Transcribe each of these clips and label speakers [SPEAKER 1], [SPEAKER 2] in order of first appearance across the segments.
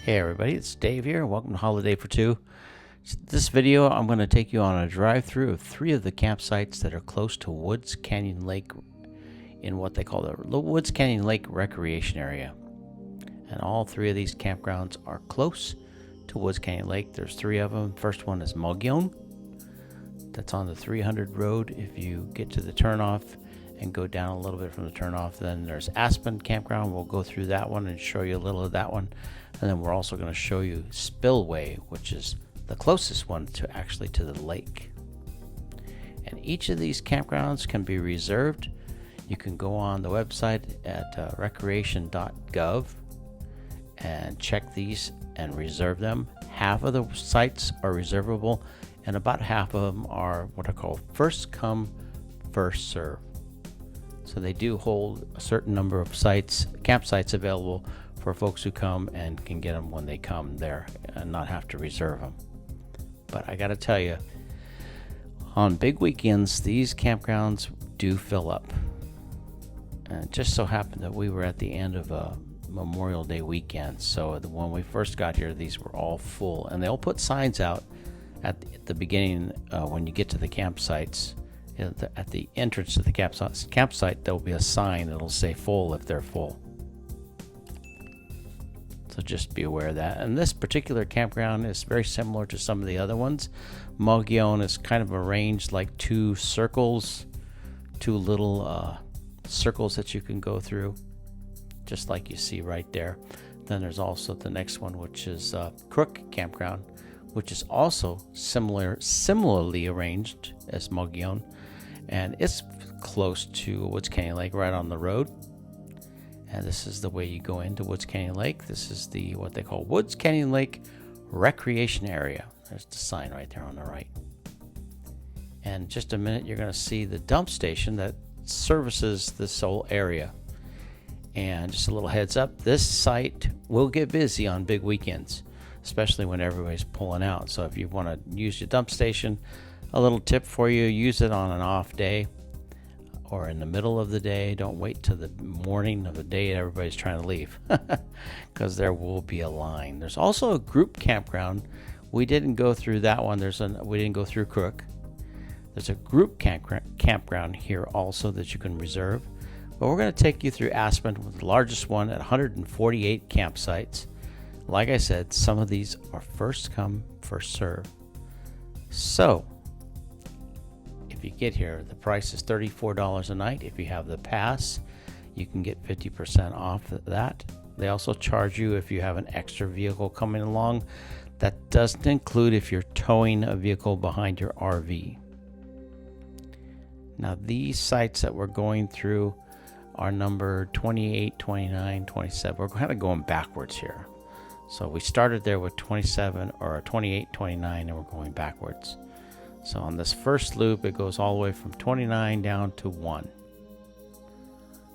[SPEAKER 1] Hey everybody, it's Dave here. Welcome to Holiday for Two. This video, I'm going to take you on a drive-through of 3 of the campsites that are close to Woods Canyon Lake in what they call the Woods Canyon Lake Recreation Area. And all 3 of these campgrounds are close to Woods Canyon Lake. There's 3 of them. First one is Mogollon. That's on the 300 road. If you get to the turnoff and go down a little bit from the turnoff, then there's Aspen Campground. We'll go through that one and show you a little of that one. And then we're also going to show you Spillway, which is the closest one to the lake. And each of these campgrounds can be reserved. You can go on the website at recreation.gov and check these and reserve them. Half of the sites are reservable, and about half of them are what I call first come, first serve. So they do hold a certain number of campsites available for folks who come and can get them when they come there and not have to reserve them. But I got to tell you, on big weekends, these campgrounds do fill up. And it just so happened that we were at the end of a Memorial Day weekend. So when we first got here, these were all full. And they'll put signs out at the beginning when you get to the campsites. At the entrance to the campsite, there'll be a sign that'll say full if they're full. So just be aware of that. And this particular campground is very similar to some of the other ones. Mogollon is kind of arranged like 2 circles, 2 little circles that you can go through, just like you see right there. Then there's also the next one, which is Crook Campground, which is also similarly arranged as Mogollon, and it's close to Woods Canyon Lake, right on the road. And this is the way you go into Woods Canyon Lake. This is what they call Woods Canyon Lake Recreation Area. There's the sign right there on the right. And in just a minute, you're going to see the dump station that services this whole area. And just a little heads up, this site will get busy on big weekends, especially when everybody's pulling out. So if you want to use your dump station, a little tip for you, use it on an off day or in the middle of the day. Don't wait till the morning of the day everybody's trying to leave, because there will be a line. There's also a group campground. We didn't go through that one. We didn't go through Crook. There's a group campground here also that you can reserve. But we're going to take you through Aspen, with the largest one at 148 campsites. Like I said, some of these are first come, first serve. So if you get here, the price is $34 a night. If you have the pass, you can get 50% off that. They also charge you if you have an extra vehicle coming along. That doesn't include if you're towing a vehicle behind your RV. Now, these sites that we're going through are numbered 28, 29, 27. We're kind of going backwards here. So we started there with 27 or 28, 29, and we're going backwards. So on this first loop, it goes all the way from 29 down to 1.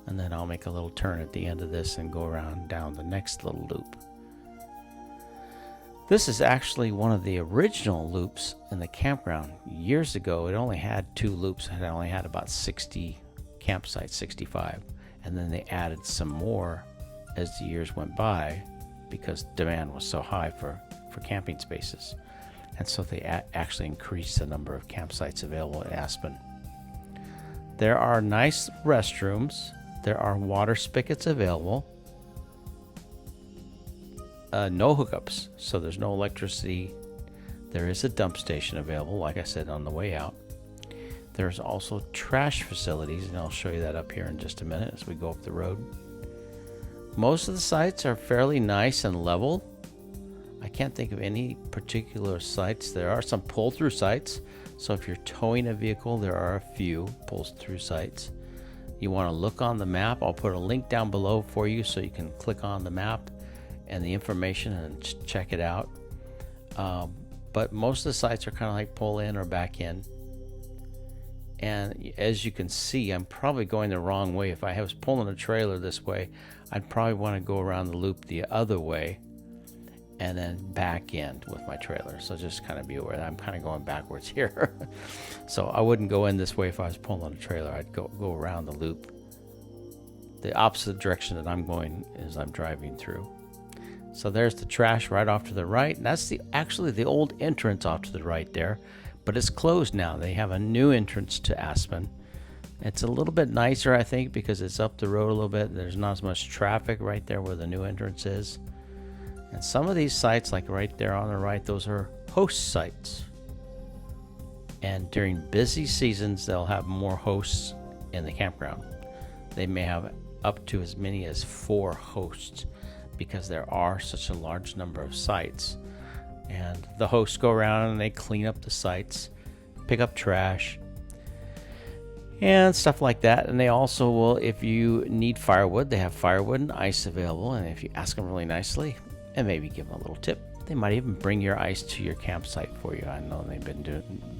[SPEAKER 1] And then I'll make a little turn at the end of this and go around down the next little loop. This is actually one of the original loops in the campground. Years ago, it only had 2 loops. It only had about 60 campsites, 65. And then they added some more as the years went by, because demand was so high for camping spaces. And so they actually increased the number of campsites available at Aspen. There are nice restrooms. There are water spigots available. No hookups, so there's no electricity. There is a dump station available, like I said, on the way out. There's also trash facilities, and I'll show you that up here in just a minute as we go up the road. Most of the sites are fairly nice and level. I can't think of any particular sites. There are some pull-through sites. So if you're towing a vehicle, there are a few pull-through sites. You want to look on the map. I'll put a link down below for you so you can click on the map and the information and check it out. But most of the sites are kind of like pull in or back in. And as you can see, I'm probably going the wrong way. If I was pulling a trailer this way, I'd probably want to go around the loop the other way and then back in with my trailer. So just kind of be aware that I'm kind of going backwards here. So I wouldn't go in this way if I was pulling a trailer. I'd go around the loop the opposite direction that I'm going as I'm driving through. So there's the trash right off to the right. And that's actually the old entrance off to the right there, but it's closed now. They have a new entrance to Aspen. It's a little bit nicer, I think, because it's up the road a little bit. There's not as much traffic right there where the new entrance is. And some of these sites, like right there on the right, those are host sites. And during busy seasons, they'll have more hosts in the campground. They may have up to as many as 4 hosts because there are such a large number of sites. And the hosts go around and they clean up the sites, pick up trash, and stuff like that. And they also will, if you need firewood, they have firewood and ice available. And if you ask them really nicely and maybe give them a little tip, they might even bring your ice to your campsite for you. I know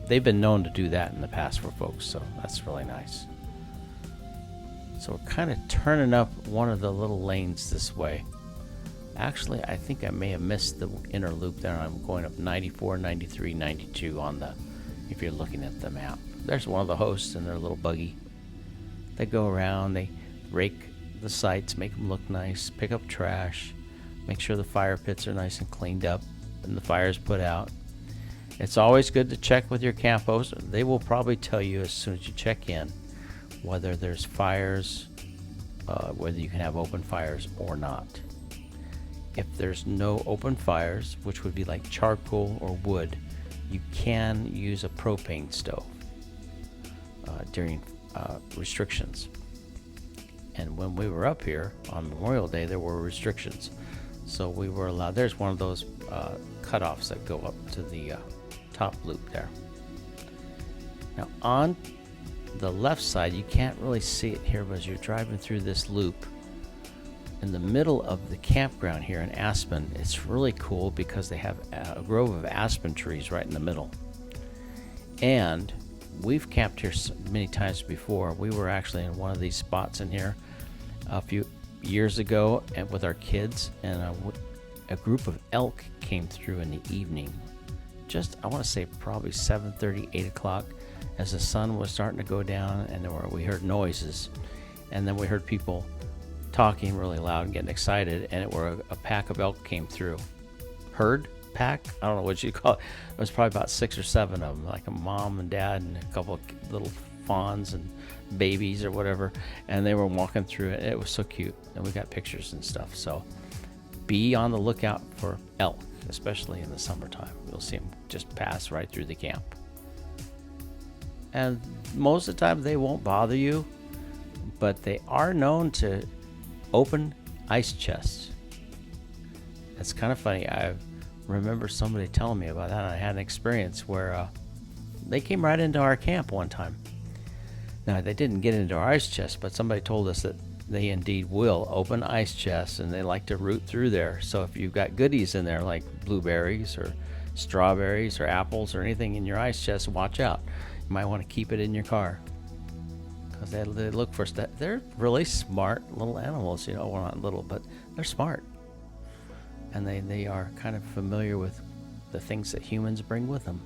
[SPEAKER 1] they've been known to do that in the past for folks, so that's really nice. So we're kind of turning up one of the little lanes this way. Actually, I think I may have missed the inner loop there. I'm going up 94, 93, 92 on the, if you're looking at the map. There's one of the hosts in their little buggy. They go around, they rake the sites, make them look nice, pick up trash, make sure the fire pits are nice and cleaned up and the fire's put out. It's always good to check with your camp host. They will probably tell you as soon as you check in whether there's fires, whether you can have open fires or not. If there's no open fires, which would be like charcoal or wood, you can use a propane stove during restrictions. And when we were up here on Memorial Day, there were restrictions. So we were allowed, there's one of those cutoffs that go up to the top loop there. Now on the left side, you can't really see it here, but as you're driving through this loop, in the middle of the campground here in Aspen, it's really cool because they have a grove of aspen trees right in the middle. And we've camped here many times before. We were actually in one of these spots in here a few years ago and with our kids, and a group of elk came through in the evening. Just, I want to say probably 7:30, 8 o'clock, as the sun was starting to go down, and we heard noises. And then we heard people talking really loud and getting excited, and a pack of elk came through. Herd? Pack? I don't know what you call it. It was probably about 6 or 7 of them, like a mom and dad and a couple of little fawns and babies or whatever, and they were walking through it. It was so cute, and we got pictures and stuff. So be on the lookout for elk, especially in the summertime. You'll see them just pass right through the camp. And most of the time they won't bother you, but they are known to open ice chests. It's kind of funny. I remember somebody telling me about that. I had an experience where they came right into our camp one time. Now, they didn't get into our ice chest, but somebody told us that they indeed will open ice chests, and they like to root through there. So if you've got goodies in there like blueberries or strawberries or apples or anything in your ice chest, watch out. You might want to keep it in your car, because they look for stuff. They're really smart little animals, you know. Well, not little, but they're smart. And they are kind of familiar with the things that humans bring with them.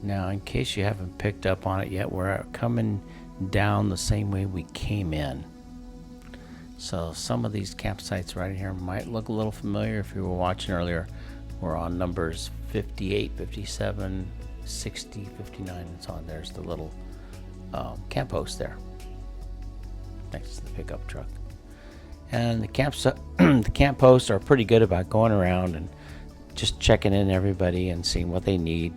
[SPEAKER 1] Now, in case you haven't picked up on it yet, we're coming down the same way we came in. So some of these campsites right here might look a little familiar if you were watching earlier. We're on numbers 58, 57, 60, 59, and so on. There's the little camp host there next to the pickup truck. And the camp hosts are pretty good about going around and just checking in everybody and seeing what they need.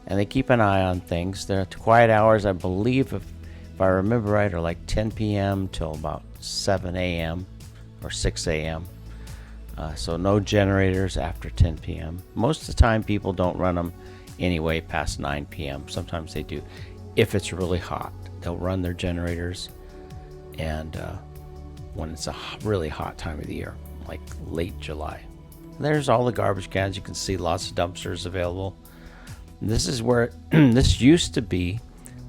[SPEAKER 1] And they keep an eye on things. Their quiet hours, I believe, if I remember right, are like 10 p.m. till about 7 a.m. or 6 a.m. So no generators after 10 p.m. Most of the time, people don't run them anyway past 9 p.m. Sometimes they do. If it's really hot, they'll run their generators. And when it's a really hot time of the year, like late July. There's all the garbage cans. You can see lots of dumpsters available. This is where this used to be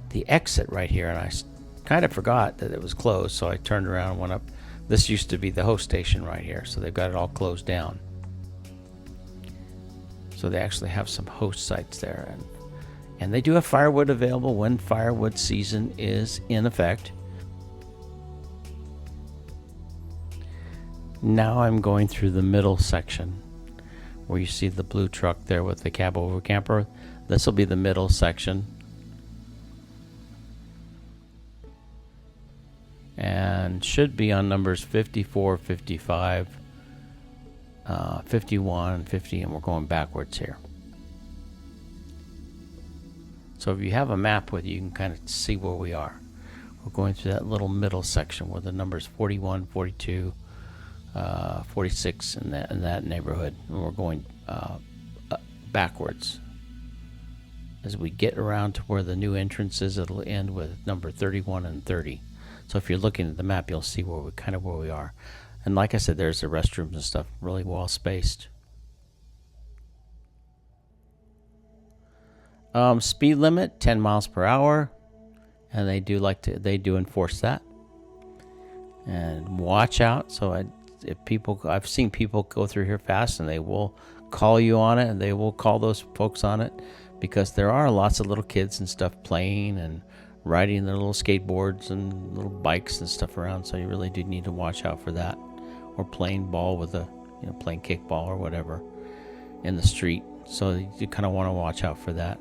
[SPEAKER 1] the exit right here, and I kind of forgot that it was closed, so I turned around and went up. This used to be the host station right here, so they've got it all closed down. So they actually have some host sites there, and they do have firewood available when firewood season is in effect. Now I'm going through the middle section where you see the blue truck there with the cab over camper. This will be the middle section. And should be on numbers 54, 55, 51, 50, and we're going backwards here. So if you have a map with you, you can kind of see where we are. We're going through that little middle section where the numbers 41, 42, 46 in that neighborhood, and we're going backwards. As we get around to where the new entrance is, it'll end with number 31 and 30. So if you're looking at the map, you'll see where we are. And like I said, there's the restrooms and stuff, really well spaced. Speed limit 10 miles per hour, and they do enforce that. And watch out. So I've seen people go through here fast, and they will call you on it, and they will call those folks on it, because there are lots of little kids and stuff playing and riding their little skateboards and little bikes and stuff around. So you really do need to watch out for that, or playing ball with playing kickball or whatever in the street. So you kind of want to watch out for that.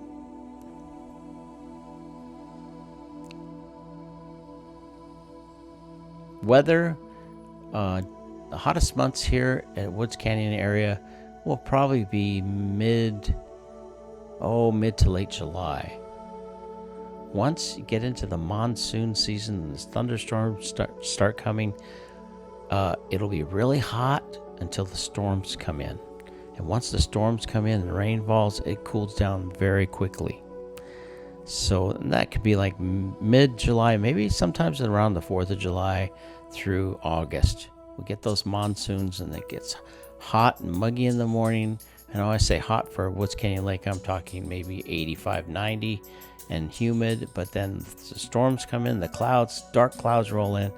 [SPEAKER 1] Weather, the hottest months here at Woods Canyon area will probably be mid to late July. Once you get into the monsoon season and the thunderstorms start coming, it'll be really hot until the storms come in. And once the storms come in and the rain falls, it cools down very quickly. So that could be like mid-July, maybe sometimes around the 4th of July through August. We get those monsoons, and it gets hot and muggy in the morning. And when I say hot for Woods Canyon Lake, I'm talking maybe 85, 90 and humid. But then the storms come in, dark clouds roll in,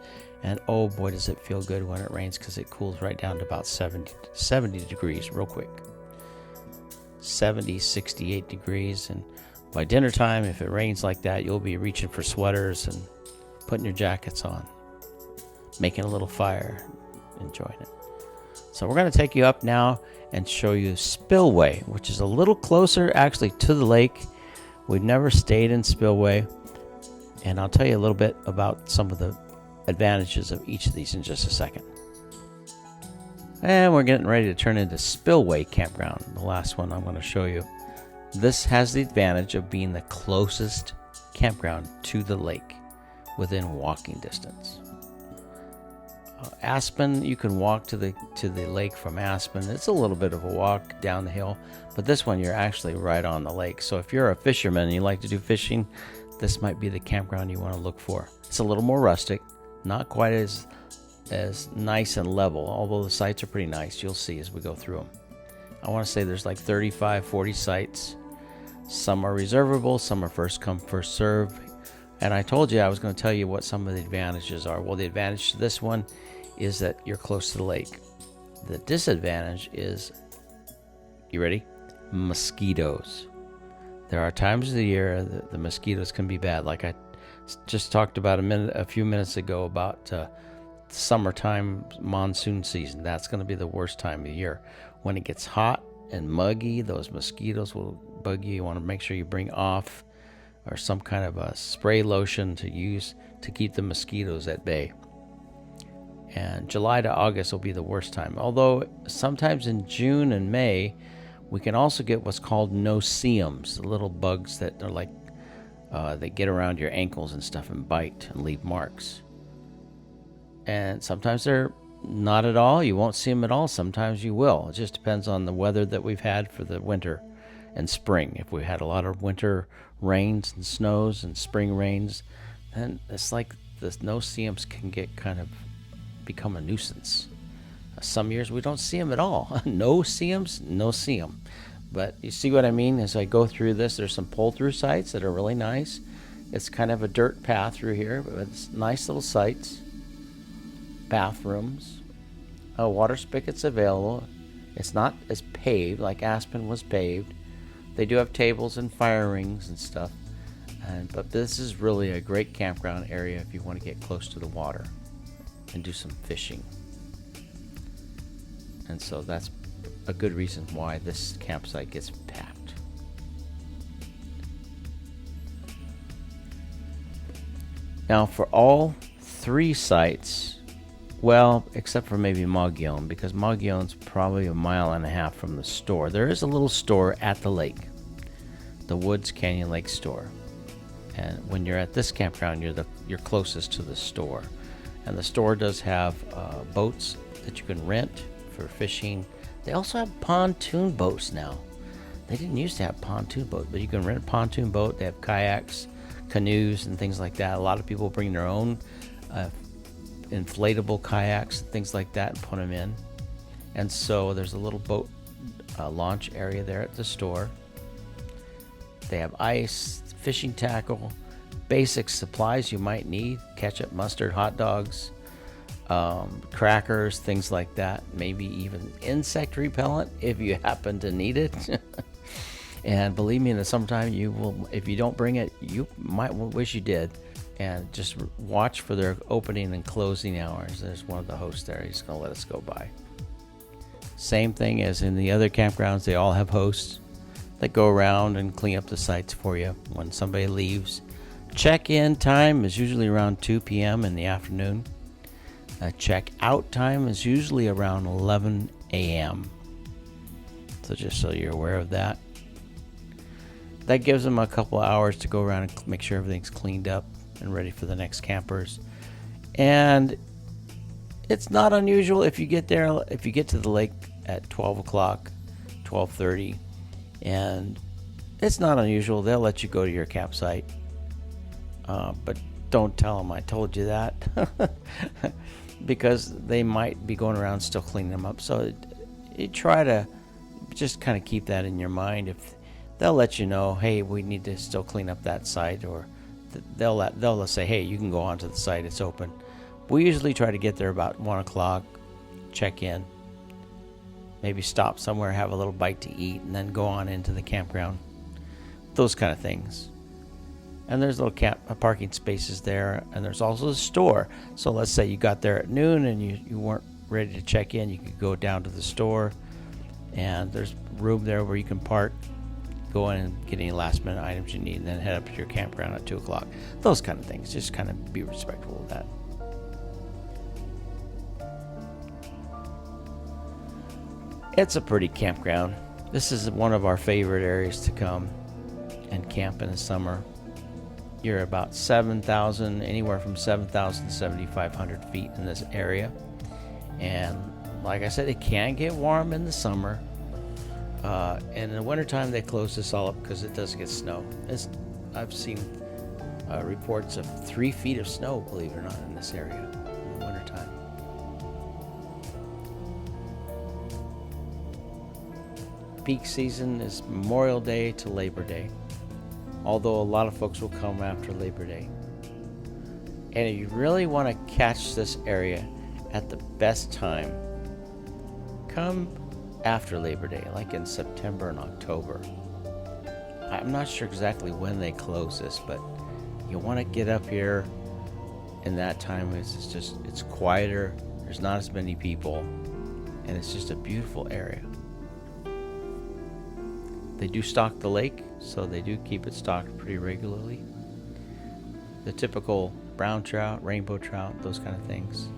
[SPEAKER 1] and oh boy, does it feel good when it rains, because it cools right down to about 70 degrees real quick. 70, 68 degrees. And by dinner time, if it rains like that, you'll be reaching for sweaters and putting your jackets on, making a little fire, enjoying it. So we're going to take you up now and show you Spillway, which is a little closer actually to the lake. We've never stayed in Spillway, and I'll tell you a little bit about some of the advantages of each of these in just a second. And we're getting ready to turn into Spillway Campground, the last one I'm going to show you. This has the advantage of being the closest campground to the lake within walking distance. Aspen, you can walk to the lake from Aspen. It's a little bit of a walk down the hill, but this one you're actually right on the lake. So if you're a fisherman and you like to do fishing, this might be the campground you want to look for. It's a little more rustic, not quite as nice and level, although the sites are pretty nice. You'll see as we go through them. I want to say there's like 35, 40 sites. Some are reservable, some are first come, first serve. And I told you I was going to tell you what some of the advantages are. Well, the advantage to this one is that you're close to the lake. The disadvantage is, you ready? Mosquitoes. There are times of the year that the mosquitoes can be bad. Like I just talked about a few minutes ago about summertime monsoon season. That's going to be the worst time of the year. When it gets hot and muggy, those mosquitoes will bug you. You want to make sure you bring off or some kind of a spray lotion to use to keep the mosquitoes at bay. And July to August will be the worst time. Although sometimes in June and May, we can also get what's called no-see-ums, the little bugs that are like, they get around your ankles and stuff and bite and leave marks. And sometimes they're not at all. You won't see them at all. Sometimes you will. It just depends on the weather that we've had for the winter and spring. If we had a lot of winter rains and snows and spring rains, then it's like the no-see-ums can get kind of become a nuisance. Some years we don't see them at all. No-see-ums, no-see-em. But you see what I mean? As I go through this, there's some pull-through sites that are really nice. It's kind of a dirt path through here, but it's nice little sites. Bathrooms. Water spigots available. It's not as paved like Aspen was paved. They do have tables and fire rings and stuff, but this is really a great campground area if you want to get close to the water and do some fishing. And so that's a good reason why this campsite gets packed. Now for all 3 sites, well, except for maybe Mogollon, because Mogollon's probably 1.5 miles from the store. There is a little store at the lake, the Woods Canyon Lake store. And when you're at this campground, you're closest to the store. And the store does have boats that you can rent for fishing. They also have pontoon boats now. They didn't used to have pontoon boats, but you can rent a pontoon boat. They have kayaks, canoes, and things like that. A lot of people bring their own inflatable kayaks and things like that and put them in. And so there's a little boat launch area there at the store. They have ice, fishing tackle, basic supplies you might need: ketchup, mustard, hot dogs, crackers, things like that. Maybe even insect repellent if you happen to need it. And believe me, in the summertime, you will, if you don't bring it, you might wish you did. And just watch for their opening and closing hours. There's one of the hosts there. He's going to let us go by. Same thing as in the other campgrounds. They all have hosts that go around and clean up the sites for you when somebody leaves. Check-in time is usually around 2 p.m. in the afternoon. Check-out time is usually around 11 a.m. So just so you're aware of that. That gives them a couple of hours to go around and make sure everything's cleaned up and ready for the next campers. And it's not unusual if you get to the lake at 12 o'clock, 12:30, and it's not unusual. They'll let you go to your campsite, but don't tell them I told you that because they might be going around still cleaning them up. So you try to just kind of keep that in your mind. If they'll let you know, hey, we need to still clean up that site, or they'll say, hey, you can go onto the site, it's open. We usually try to get there about 1 o'clock, check in, maybe stop somewhere, have a little bite to eat, and then go on into the campground. Those kind of things. And there's little parking spaces there, and there's also a store. So let's say you got there at noon and you weren't ready to check in, you could go down to the store, and there's room there where you can park, go in and get any last minute items you need, and then head up to your campground at 2 o'clock. Those kind of things. Just kind of be respectful of that. It's a pretty campground. This is one of our favorite areas to come and camp in the summer. You're about 7,000, anywhere from 7,000 to 7,500 feet in this area. And like I said, it can get warm in the summer. And in the wintertime, they close this all up because it does get snow. I've seen reports of 3 feet of snow, believe it or not, in this area in the wintertime. Peak season is Memorial Day to Labor Day, although a lot of folks will come after Labor Day. And if you really want to catch this area at the best time, come after Labor Day, like in September and October. I'm not sure exactly when they close this, but you want to get up here in that time. It's quieter, there's not as many people, and it's just a beautiful area. They do stock the lake, so they do keep it stocked pretty regularly. The typical brown trout, rainbow trout, those kind of things.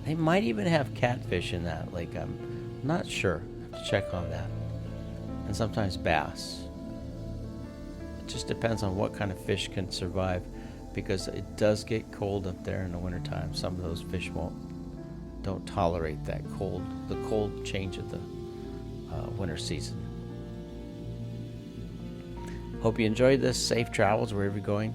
[SPEAKER 1] They might even have catfish in that lake. I'm not sure. I have to check on that. And sometimes bass. It just depends on what kind of fish can survive, because it does get cold up there in the wintertime. Some of those fish don't tolerate the cold change of the winter season. Hope you enjoyed this. Safe travels wherever you're going.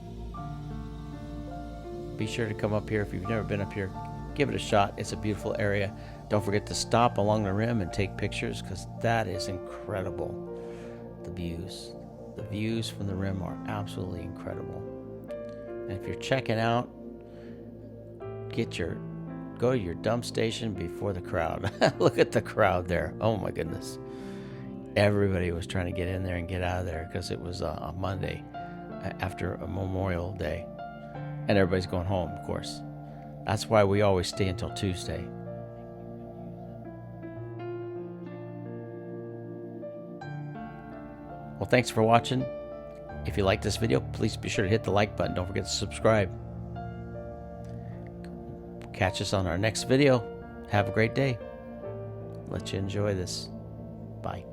[SPEAKER 1] Be sure to come up here. If you've never been up here, give it a shot. It's a beautiful area. Don't forget to stop along the rim and take pictures, because that is incredible. The views from the rim are absolutely incredible. And if you're checking out, get your Go to your dump station before the crowd. Look at the crowd there. Oh my goodness. Everybody was trying to get in there and get out of there because it was a Monday after a Memorial Day. And everybody's going home, of course. That's why we always stay until Tuesday. Well, thanks for watching. If you like this video, please be sure to hit the like button. Don't forget to subscribe. Catch us on our next video. Have a great day. Let you enjoy this. Bye.